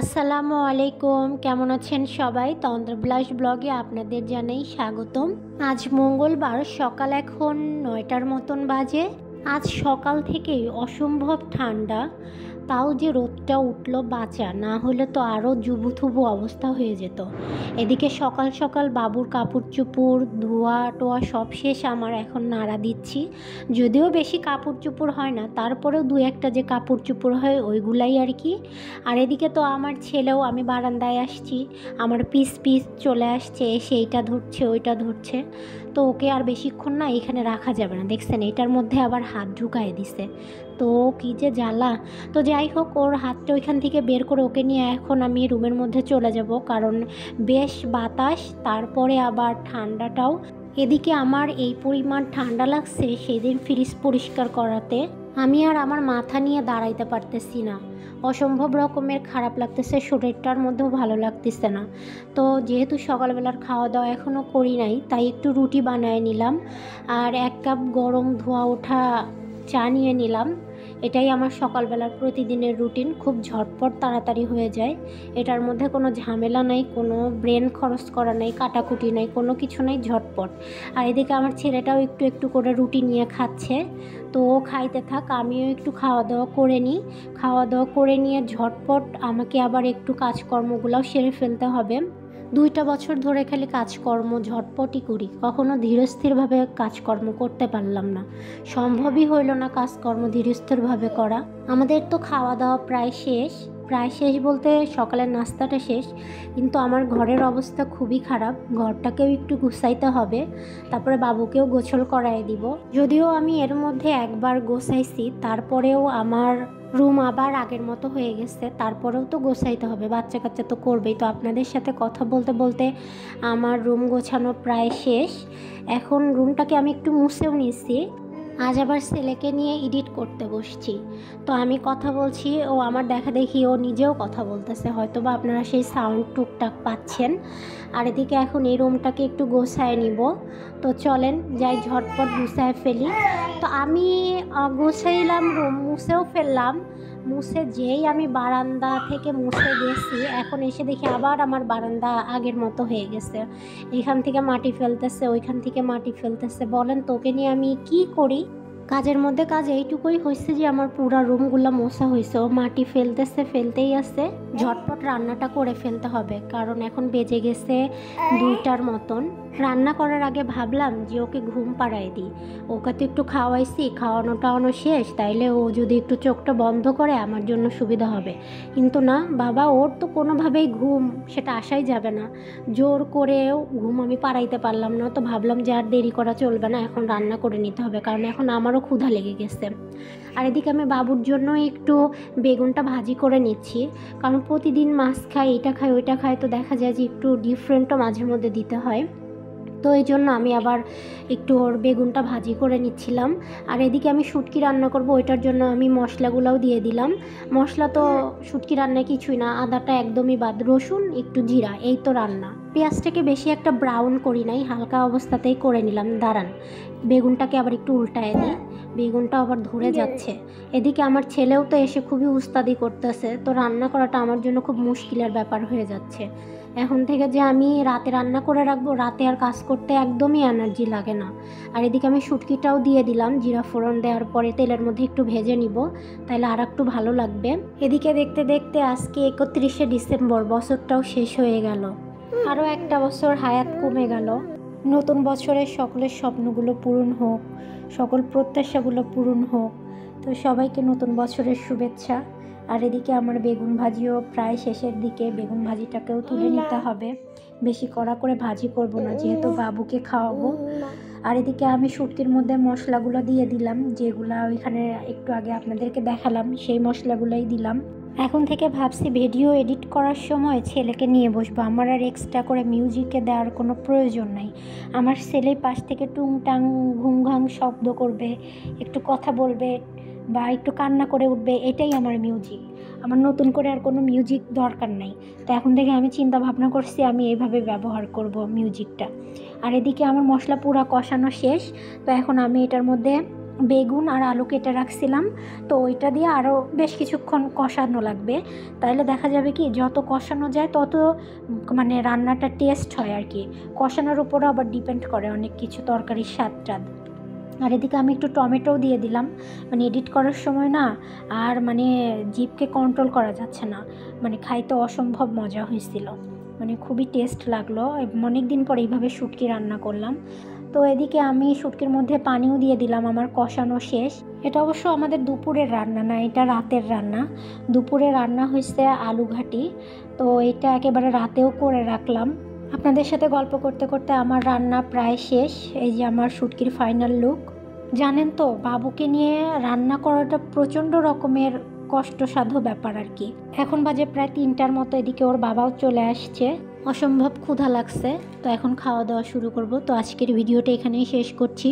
আসসালামু আলাইকুম, কেমন আছেন সবাই? তন্দ্রবিলাস ব্লগে আপনাদের জানাই স্বাগতম। আজ মঙ্গলবার, সকাল এখন 9টার মতন বাজে। আজ সকাল থেকেই অসম্ভব ঠান্ডা, তাও যে রোদটা উঠলো বাঁচা, না হলে তো আরও জুবুথুবু অবস্থা হয়ে যেত। এদিকে সকাল সকাল বাবুর কাপড় চোপড় ধোয়া টোয়া সব শেষ, আমার এখন নাড়া দিচ্ছি। যদিও বেশি কাপড় চোপড় হয় না, তারপরেও দু একটা যে কাপড় চোপড় হয় ওইগুলাই আর কি। আর এদিকে তো আমার ছেলেও, আমি বারান্দায় আসছি, আমার পিস পিস চলে আসছে, এসে এইটা ধরছে ওইটা ধরছে। তো ওকে আর বেশিক্ষণ না এখানে রাখা যাবে না, দেখছেন এটার মধ্যে আবার হাত ঢুকায় দিছে, তো কী যে জ্বালা। তো যাই হোক, ওর হাতটা ওইখান থেকে বের করে ওকে নিয়ে এখন আমি রুমের মধ্যে চলে যাব, কারণ বেশ বাতাস, তারপরে আবার ঠান্ডাটাও। এদিকে আমার এই পরিমাণ ঠান্ডা লাগছে, সেদিন ফ্রিজ পরিষ্কার করাতে আমি আর আমার মাথা নিয়ে দাঁড়াইতে পারতেছি না, অসম্ভব রকমের খারাপ লাগতেছে, শরীরটার মধ্যেও ভালো লাগতেছে না। তো যেহেতু সকালবেলার খাওয়া দাওয়া এখনও করি নাই, তাই একটু রুটি বানিয়ে নিলাম আর 1 কাপ গরম ধোয়া ওঠা চা নিয়ে নিলাম। এটাই আমার সকালবেলার প্রতিদিনের রুটিন, খুব ঝটপট তাড়াতাড়ি হয়ে যায়। এটার মধ্যে কোনো ঝামেলা নাই, কোনো ব্রেন খরচ করা নেই, কাটাকুটি নেই, কোনো কিছু নেই, ঝটপট। আর এদিকে আমার ছেলেটাও একটু একটু করে রুটি নিয়ে খাচ্ছে, তো ও খাইতে থাক, আমিও একটু খাওয়া দাওয়া করে নিই। খাওয়া দাওয়া করে নিয়ে ঝটপট আমাকে আবার একটু কাজকর্মগুলোও সেরে ফেলতে হবে। 2টা বছর ধরে খালি কাজকর্ম ঝটপটই করি, কখনো ধীরস্থিরভাবে কাজকর্ম করতে পারলাম না, সম্ভবই হইল না কাজকর্ম ধীরস্থিরভাবে করা। আমাদের তো খাওয়া দাওয়া প্রায় শেষ, প্রায় শেষ বলতে সকালের নাস্তাটা শেষ, কিন্তু আমার ঘরের অবস্থা খুবই খারাপ, ঘরটাকেও একটু গুছাইতে হবে, তারপরে বাবুকেও গোসল করায় দিব। যদিও আমি এর মধ্যে একবার গোছাইছি, তারপরেও আমার রুম আবার আগের মতো হয়ে গেছে, তারপরেও তো গোছাইতে হবে, বাচ্চা কাচ্চা তো করবেই। তো আপনাদের সাথে কথা বলতে বলতে আমার রুম গোছানো প্রায় শেষ, এখন রুমটাকে আমি একটু মুছেও নিচ্ছি। আজ আবার ছেলেকে নিয়ে এডিট করতে বসছি, তো আমি কথা বলছি, ও আমার দেখা দেখি ও নিজেও কথা বলতেছে, হয়তো বা আপনারা সেই সাউন্ড টুকটাক পাচ্ছেন। আর এদিকে এখন এই রুমটাকে একটু গোছায় নিব, তো চলেন যাই ঝটপট গুছায় ফেলি। তো আমি গুছাইলাম, রুম মুছেও ফেললাম, মুছে যেই আমি বারান্দা থেকে মুছে গেছি, এখন এসে দেখি আবার আমার বারান্দা আগের মতো হয়ে গেছে, এখান থেকে মাটি ফেলতেছে, ওইখান থেকে মাটি ফেলতেছে। বলেন তোকে নিয়ে আমি কি করি? কাজের মধ্যে কাজ এইটুকুই হয়েছে যে আমার পুরা রুমগুলো মোছা হয়েছে, ও মাটি ফেলতেছে, ফেলতেই আছে। ঝটপট রান্নাটা করে ফেলতে হবে, কারণ এখন বেজে গেছে 2টার মতন। রান্না করার আগে ভাবলাম যে ওকে ঘুম পাড়ায় দিই, ওকে তো একটু খাওয়াইছি, খাওয়ানো টাওয়ানো শেষ, তাইলে ও যদি একটু চোখটা বন্ধ করে আমার জন্য সুবিধা হবে। কিন্তু না বাবা, ওর তো কোনোভাবেই ঘুম সেটা আসাই যাবে না, জোর করেও ঘুম আমি পাড়াইতে পারলাম না। তো ভাবলাম যে আর দেরি করা চলবে না, এখন রান্না করে নিতে হবে, কারণ এখন আমারও ক্ষুধা লেগে গেছে। আর এদিকে আমি বাবুর জন্য একটু বেগুনটা ভাজি করে নিচ্ছি, কারণ প্রতিদিন মাছ খাই, এটা খাই ওইটা খাই, তো দেখা যায় যে একটু ডিফারেন্টও মাঝে মধ্যে দিতে হয়। তো এই জন্য আমি আবার একটু ওর বেগুনটা ভাজি করে নিচ্ছিলাম। আর এদিকে আমি শুটকি রান্না করব, ওইটার জন্য আমি মশলাগুলোও দিয়ে দিলাম। মশলা তো শুটকি রান্নায় কিছুই না, আদাটা একদমই বাদ, রসুন একটু জিরা, এই তো রান্না। পেঁয়াজটাকে বেশি একটা ব্রাউন করি নাই, হালকা অবস্থাতেই করে নিলাম। দাঁড়ান, বেগুনটাকে আবার একটু উল্টায় দিই, বেগুনটা আবার ধরে যাচ্ছে। এদিকে আমার ছেলেও তো এসে খুবই উস্তাদি করতেছে, তো রান্না করাটা আমার জন্য খুব মুশকিলের ব্যাপার হয়ে যাচ্ছে। এখন থেকে যে আমি রাতে রান্না করে রাখবো, রাতে আর কাজ করতে একদমই এনার্জি লাগে না। আর এদিকে আমি শুটকিটাও দিয়ে দিলাম, জিরা ফোড়ন দেওয়ার পরে তেলের মধ্যে একটু ভেজে নিব, তাহলে আর একটু ভালো লাগবে। এদিকে দেখতে দেখতে আজকে 31শে ডিসেম্বর, বছরটাও শেষ হয়ে গেল, আরও একটা বছর হায়াত কমে গেল। নতুন বছরের সকলের স্বপ্নগুলো পূরণ হোক, সকল প্রত্যাশাগুলো পূরণ হোক। তো সবাইকে নতুন বছরের শুভেচ্ছা। আর এদিকে আমার বেগুন ভাজিও প্রায় শেষের দিকে, বেগুন ভাজিটাকেও তুলে নিতে হবে, বেশি কড়া করে ভাজি করব না, যেহেতু বাবুকে খাওয়াবো। আর এদিকে আমি শুটকির মধ্যে মশলাগুলো দিয়ে দিলাম, যেগুলো ওইখানে একটু আগে আপনাদেরকে দেখালাম, সেই মশলাগুলোই দিলাম। এখন থেকে ভাবছি ভিডিও এডিট করার সময় ছেলেকে নিয়ে বসবো, আমার আর এক্সট্রা করে মিউজিকে দেওয়ার কোনো প্রয়োজন নাই। আমার ছেলে পাশ থেকে টুংটাং ঘুংঘাং শব্দ করবে, একটু কথা বলবে বা একটু কান্না করে উঠবে, এটাই আমার মিউজিক। আমার নতুন করে আর কোনো মিউজিক দরকার নাই। তো এখন থেকে আমি চিন্তা ভাবনা করছি আমি এইভাবে ব্যবহার করব মিউজিকটা। আর এদিকে আমার মশলা পুরো কষানো শেষ, তো এখন আমি এটার মধ্যে বেগুন আর আলু কেটে রাখছিলাম, তো ওইটা দিয়ে আরও বেশ কিছুক্ষণ কষানো লাগবে। তাইলে দেখা যাবে কি যত কষানো যায় তত মানে রান্নাটা টেস্ট হয় আর কি। কষানোর উপরও আবার ডিপেন্ড করে অনেক কিছু, তরকারির স্বাদ টাদ। আর এদিকে আমি একটু টমেটোও দিয়ে দিলাম, মানে এডিট করার সময় না আর মানে জিভকে কন্ট্রোল করা যাচ্ছে না, মানে খাইতে অসম্ভব মজা হয়েছিল, মানে খুবই টেস্ট লাগলো। অনেক দিন পর এইভাবে শুটকি রান্না করলাম। তো এদিকে আমি শুটকির মধ্যে পানিও দিয়ে দিলাম, আমার কষানো শেষ। এটা অবশ্য আমাদের দুপুরের রান্না না, এটা রাতের রান্না। দুপুরে রান্না হয়েছে আলু ঘাটি, তো এটা একেবারে রাতেও করে রাখলাম। আপনাদের সাথে গল্প করতে করতে আমার রান্না প্রায় শেষ। এই যে আমার শুটকির ফাইনাল লুক। জানেন তো, বাবুকে নিয়ে রান্না করাটা প্রচণ্ড রকমের কষ্টসাধ্য ব্যাপার আর কি। এখন বাজে প্রায় 3টার মতো, এদিকে ওর বাবাও চলে আসছে। অসম্ভব ক্ষুধা লাগছে, তো এখন খাওয়া দাওয়া শুরু করব। তো আজকের ভিডিওটা এখানেই শেষ করছি।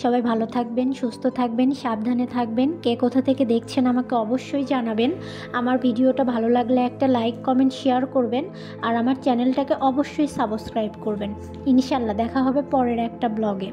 সবাই ভালো থাকবেন, সুস্থ থাকবেন, সাবধানে থাকবেন। কে কোথা থেকে দেখছেন আমাকে অবশ্যই জানাবেন। আমার ভিডিওটা ভালো লাগলে একটা লাইক, কমেন্ট, শেয়ার করবেন। আর আমার চ্যানেলটাকে অবশ্যই সাবস্ক্রাইব করবেন। ইনশাল্লাহ দেখা হবে পরের একটা ব্লগে।